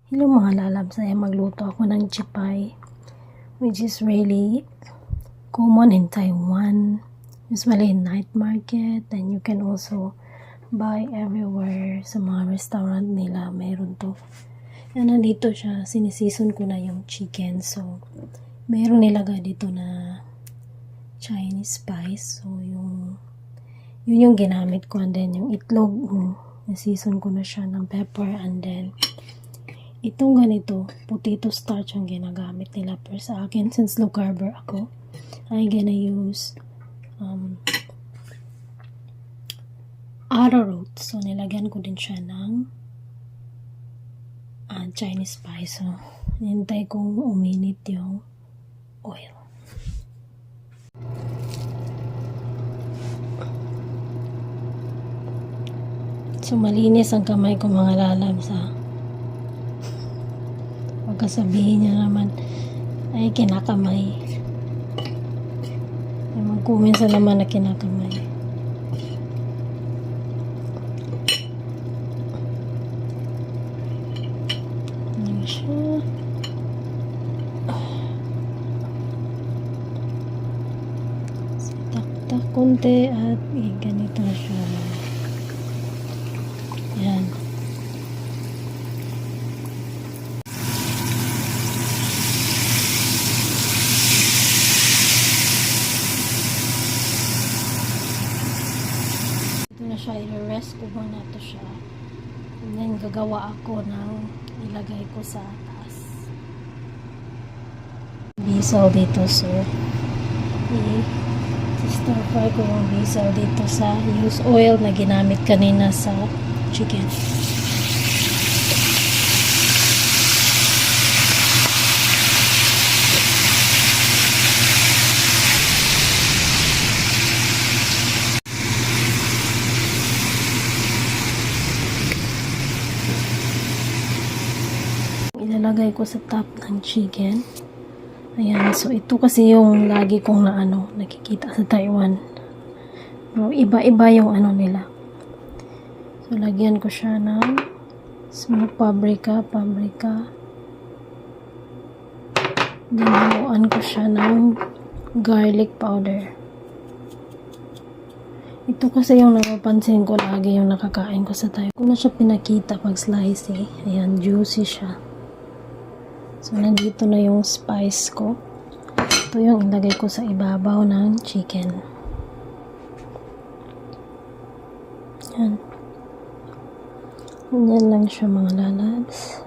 Hello mga lalabs, ay magluto ako ng chipay, which is really common in Taiwan, usually in night market, and you can also buy everywhere sa mga restaurant nila, mayroon to. And nandito siya, sinisison ko na yung chicken, so mayroon nilagay dito na Chinese spice, so yun yung ginamit ko, and then yung itlog, nasison ko na siya ng pepper, and then itong ganito, potato starch ang ginagamit nila. Pero sa akin, since low carber ako, I'm gonna use arrowroot. So, nilagyan ko din siya ng Chinese spice. So, hintay kong uminit yung oil. So, malinis ang kamay ko mga lalabs, ha. Kasabihin niya naman ay kinakamay. Ay magkuminsan naman na kinakamay. Ayan siya. Taktak konti at ganito na siya. Ayan. Siya, i-rest ko muna ito siya, and then gagawa ako ng ilagay ko sa taas basil dito. So i-stir fry ko yung basil dito sa used oil na ginamit kanina sa chicken. Ilalagay ko sa top ng chicken. Ayan. So, ito kasi yung lagi kong nakikita sa Taiwan. Pero iba-iba yung nila. So, lagyan ko siya ng smoked paprika. Then, haluan ko siya ng garlic powder. Ito kasi yung napapansin ko lagi yung nakakain ko sa Taiwan. Kung na siya pinakita pag slice Ayan, juicy siya. So, nandito na yung spice ko. Ito yung ilagay ko sa ibabaw ng chicken. Yan. Yan lang siya mga lalabs.